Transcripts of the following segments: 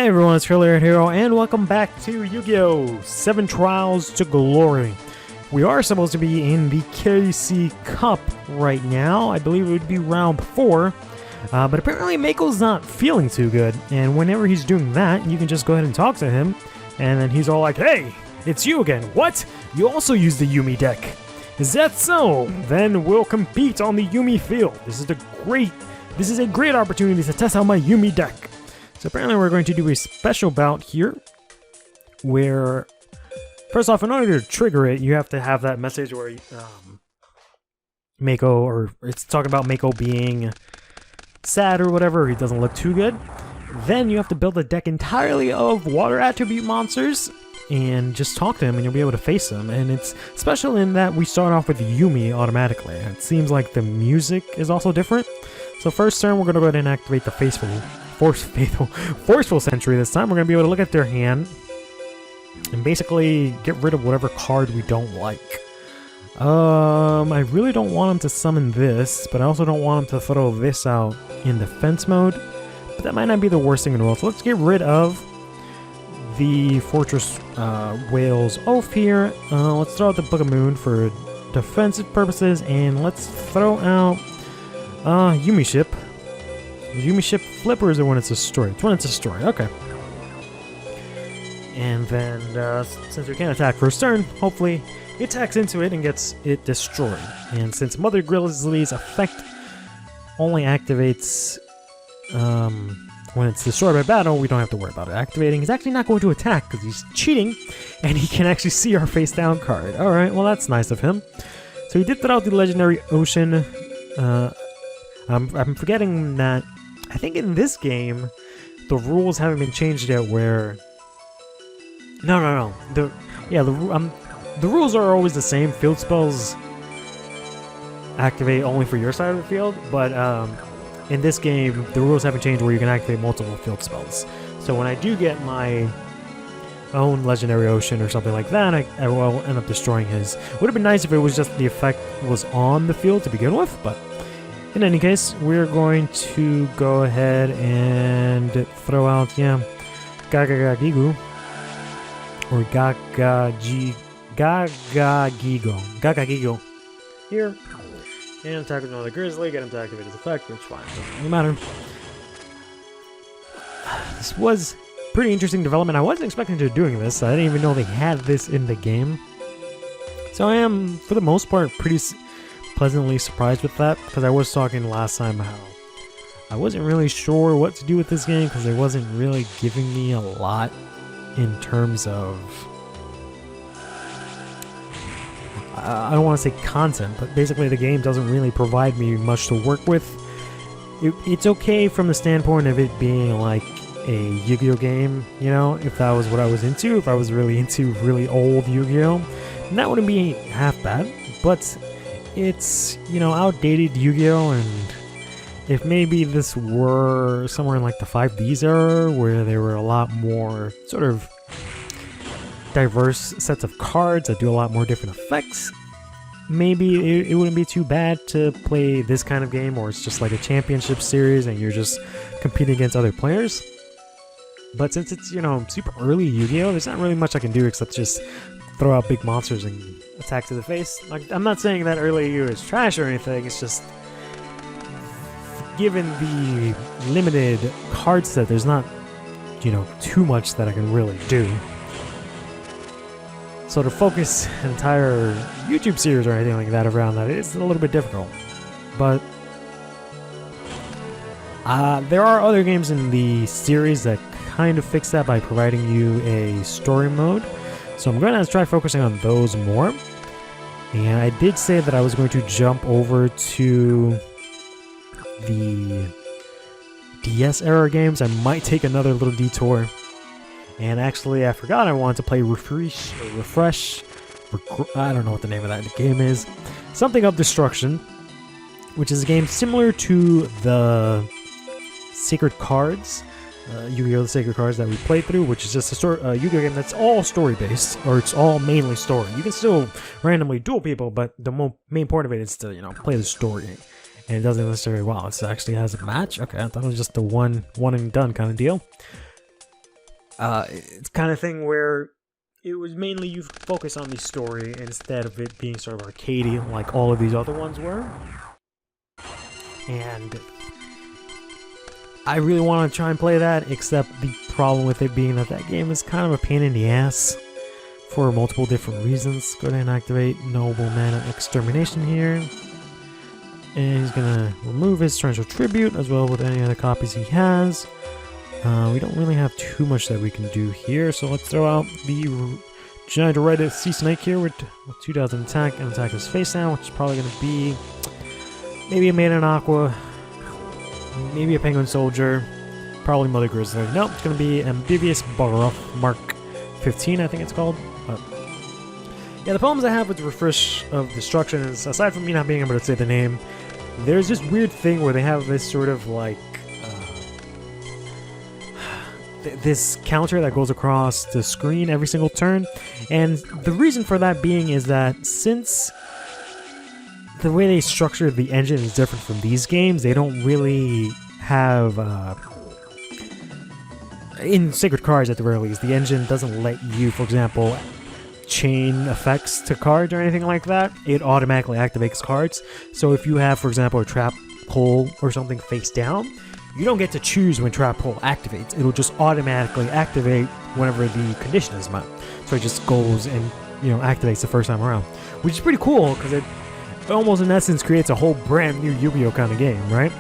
Hey everyone, it's CurlyHairedHero, and welcome back to Yu-Gi-Oh! 7 Trials to Glory. We are supposed to be in the KC Cup right now. I believe it would be round 4. But apparently Mako's not feeling too good, and whenever he's doing that, you can just go ahead and talk to him, and then he's all like, "Hey, it's you again. What? You also use the Yumi deck. Is that so? Then we'll compete on the Yumi field. This is a great opportunity to test out my Yumi deck." So apparently we're going to do a special bout here, where, first off, in order to trigger it, you have to have that message where Mako, or it's talking about Mako being sad or whatever, he doesn't look too good. Then you have to build a deck entirely of water attribute monsters, and just talk to him and you'll be able to face him. And it's special in that we start off with Yumi automatically. It seems like the music is also different. So first turn, we're going to go ahead and activate the Forceful Sentry this time. We're going to be able to look at their hand and basically get rid of whatever card we don't like. I really don't want him to summon this, but I also don't want him to throw this out in defense mode. But that might not be the worst thing in the world. So let's get rid of the Fortress Whale's Oath here. Let's throw out the Book of Moon for defensive purposes, and let's throw out Yumi Ship. Yumi Ship flip, or is it when it's destroyed? It's when it's destroyed, okay. And then, since we can't attack first turn, hopefully it attacks into it and gets it destroyed. And since Mother Grizzly's effect only activates when it's destroyed by battle, we don't have to worry about it activating. He's actually not going to attack because he's cheating, and he can actually see our face down card. Alright, well that's nice of him. So he did throw out the Legendary Ocean. I'm forgetting that I think in this game the rules haven't been changed yet where the rules are always the same. Field spells activate only for your side of the field, but in this game the rules haven't changed where you can activate multiple field spells. So when I do get my own Legendary Ocean or something like that, I will end up destroying his. Would have been nice if it was just the effect was on the field to begin with, but in any case, we're going to go ahead and throw out, Gagagigo. Or Gagagigo. Here. And attack with another Grizzly, get him to activate his effect, which fine, doesn't matter. This was pretty interesting development. I wasn't expecting to doing this. I didn't even know they had this in the game. So I am, for the most part, pretty pleasantly surprised with that, because I was talking last time how I wasn't really sure what to do with this game because it wasn't really giving me a lot in terms of I don't want to say content, but basically the game doesn't really provide me much to work with. It's okay from the standpoint of it being like a Yu-Gi-Oh game, you know, if that was what I was into, if I was really into really old Yu-Gi-Oh, that wouldn't be half bad, but it's, you know, outdated Yu-Gi-Oh, and if maybe this were somewhere in like the 5Ds era where there were a lot more sort of diverse sets of cards that do a lot more different effects, maybe it wouldn't be too bad to play this kind of game, or it's just like a championship series and you're just competing against other players. But since it's, you know, super early Yu-Gi-Oh, there's not really much I can do except just throw out big monsters and attack to the face. Like, I'm not saying that early Yu is trash or anything, it's just given the limited card set, there's not, you know, too much that I can really do. So to focus an entire YouTube series or anything like that around that, it's a little bit difficult. But there are other games in the series that kind of fix that by providing you a story mode. So I'm going to try focusing on those more. And I did say that I was going to jump over to the DS era games. I might take another little detour. And actually, I forgot I wanted to play Refresh. I don't know what the name of that game is. Something of Destruction, which is a game similar to the Sacred Cards. Yu-Gi-Oh! The Sacred Cards that we played through, which is just a Yu-Gi-Oh! Game that's all story-based, or it's all mainly story. You can still randomly duel people, but the main point of it is to, you know, play the story. And it doesn't necessarily, wow, it actually has a match? Okay, I thought it was just the one and done kind of deal. It's kind of thing where it was mainly you focus on the story instead of it being sort of arcadey like all of these other ones were. And I really want to try and play that, except the problem with it being that that game is kind of a pain in the ass for multiple different reasons. Go ahead and activate Nobleman of Extermination here. And he's gonna remove his torrential tribute as well with any other copies he has. We don't really have too much that we can do here, so let's throw out the giant red sea snake here with 2,000 attack and attack his face down, which is probably gonna be maybe a Maiden Aqua, maybe a Penguin Soldier, probably Mother Grizzly. Nope, it's gonna be Amphibious Baruff Mark 15, I think it's called. Yeah, the problems I have with the Refresh of Destruction is, aside from me not being able to say the name, there's this weird thing where they have this sort of like this counter that goes across the screen every single turn, and the reason for that being is that since the way they structure the engine is different from these games, they don't really have in Sacred Cards at the very least, the engine doesn't let you, for example, chain effects to cards or anything like that. It automatically activates cards. So if you have, for example, a trap pull or something face down, you don't get to choose when trap pull activates. It'll just automatically activate whenever the condition is met. So it just goes and, you know, activates the first time around, which is pretty cool because it almost in essence creates a whole brand new Yu-Gi-Oh kind of game, right?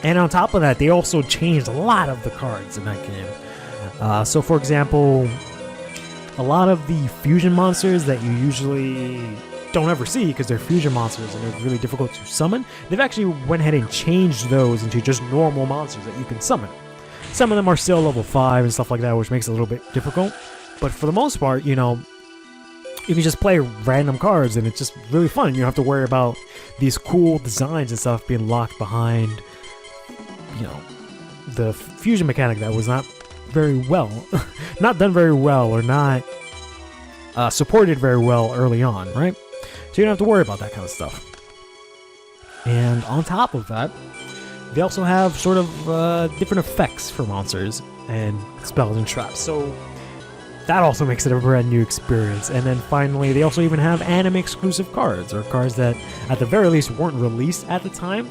And on top of that, they also changed a lot of the cards in that game. So for example, a lot of the fusion monsters that you usually don't ever see because they're fusion monsters and they're really difficult to summon, they've actually went ahead and changed those into just normal monsters that you can summon. Some of them are still level 5 and stuff like that, which makes it a little bit difficult. But for the most part, you know, you can just play random cards and it's just really fun. You don't have to worry about these cool designs and stuff being locked behind, you know, the fusion mechanic that was not very well, not done very well, or not supported very well early on, right? So you don't have to worry about that kind of stuff. And on top of that, they also have sort of different effects for monsters and spells and traps. So that also makes it a brand new experience. And then finally, they also even have anime exclusive cards, or cards that at the very least weren't released at the time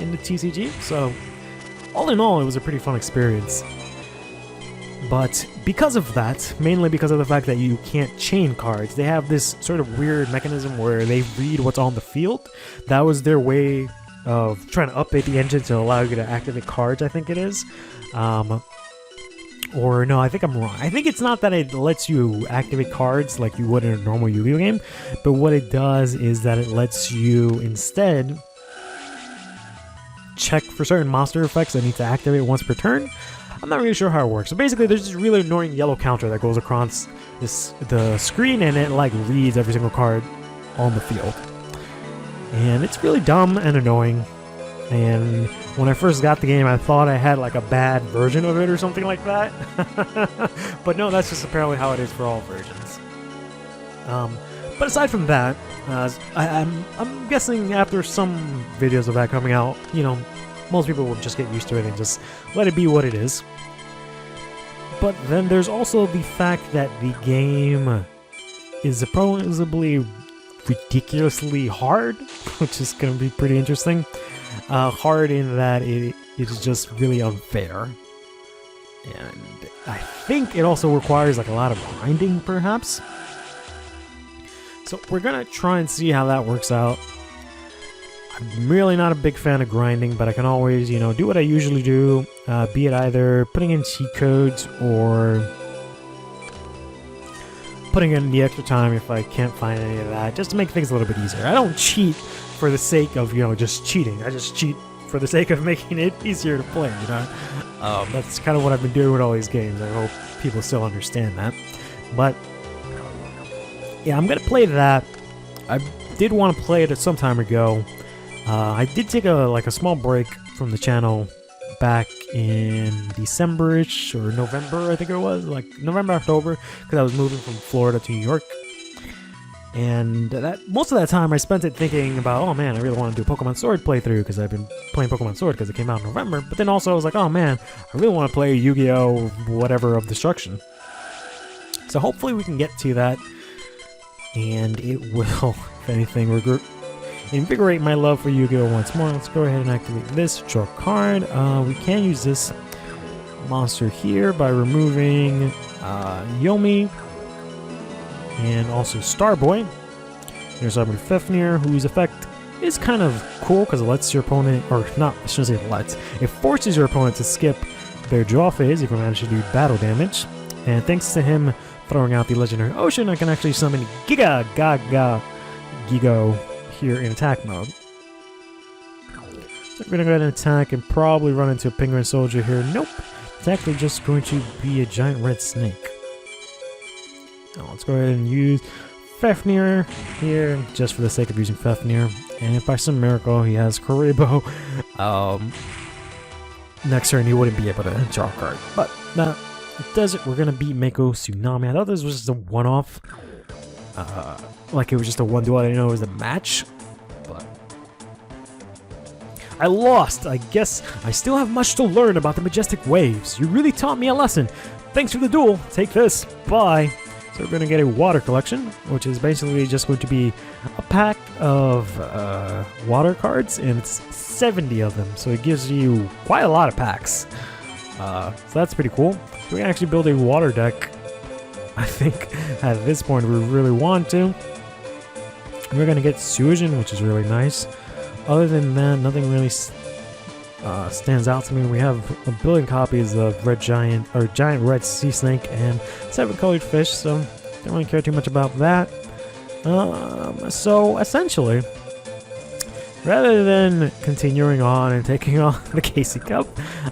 in the TCG. So all in all, it was a pretty fun experience. But because of that, mainly because of the fact that you can't chain cards, they have this sort of weird mechanism where they read what's on the field. That was their way of trying to update the engine to allow you to activate cards, I think it is. Or no, I think I'm wrong. I think it's not that it lets you activate cards like you would in a normal Yu-Gi-Oh game, but what it does is that it lets you instead check for certain monster effects that need to activate once per turn. I'm not really sure how it works. So basically, there's this really annoying yellow counter that goes across the screen, and it like reads every single card on the field. And it's really dumb and annoying. And when I first got the game, I thought I had like a bad version of it or something like that. But no, that's just apparently how it is for all versions. But aside from that, I'm guessing after some videos of that coming out, you know, most people will just get used to it and just let it be what it is. But then there's also the fact that the game is supposedly ridiculously hard, which is going to be pretty interesting. Hard in that it is just really unfair. And I think it also requires like a lot of grinding, perhaps. So we're going to try and see how that works out. I'm really not a big fan of grinding, but I can always, you know, do what I usually do, be it either putting in cheat codes or putting in the extra time if I can't find any of that, just to make things a little bit easier. I don't cheat for the sake of, you know, just cheating. I just cheat for the sake of making it easier to play, you know? That's kind of what I've been doing with all these games. I hope people still understand that. But yeah, I'm gonna play that. I did want to play it some time ago. I did take a small break from the channel back in December-ish or November, I think it was, like November, October, because I was moving from Florida to New York. And most of that time I spent it thinking about, oh man, I really want to do a Pokemon Sword playthrough because I've been playing Pokemon Sword because it came out in November. But then also I was like, oh man, I really want to play Yu-Gi-Oh! Whatever of Destruction. So hopefully we can get to that, and it will, if anything, invigorate my love for Yu-Gi-Oh! Once more. Let's go ahead and activate this, draw a card. We can use this monster here by removing Yomi and also Starboy. Here's our Fafnir, whose effect is kind of cool because it lets your opponent, or not, I shouldn't say lets, it forces your opponent to skip their draw phase if you manage to do battle damage. And thanks to him throwing out the legendary Ocean, I can actually summon Gigo here in attack mode. So we're gonna go ahead and attack and probably run into a Penguin Soldier here. Nope, it's actually just going to be a giant red snake. Now let's go ahead and use Fafnir here, just for the sake of using Fafnir. And if by some miracle he has Kuribo, next turn he wouldn't be able to draw a card. But no, it doesn't. We're gonna beat Mako Tsunami. I thought this was just a one-off. Like it was just a one duel. I didn't know it was a match. But I lost. I guess I still have much to learn about the Majestic Waves. You really taught me a lesson. Thanks for the duel. Take this. Bye. So we're going to get a water collection, which is basically just going to be a pack of water cards, and it's 70 of them. So it gives you quite a lot of packs. So that's pretty cool. We can actually build a water deck, I think, at this point we really want to. We're going to get Suijin, which is really nice. Other than that, nothing really stands out to me. We have a billion copies of Red Giant, or Giant Red Sea Snake, and 7 colored fish, so don't really care too much about that. So essentially, rather than continuing on and taking on the KC Cup,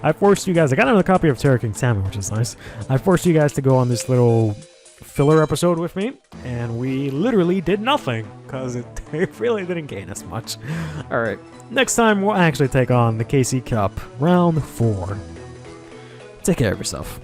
I forced you guys, I got another copy of Terra King Salmon, which is nice. I forced you guys to go on this little filler episode with me, and we literally did nothing because it really didn't gain us much. Alright, next time we'll actually take on the KC Cup round 4. Take care of yourself.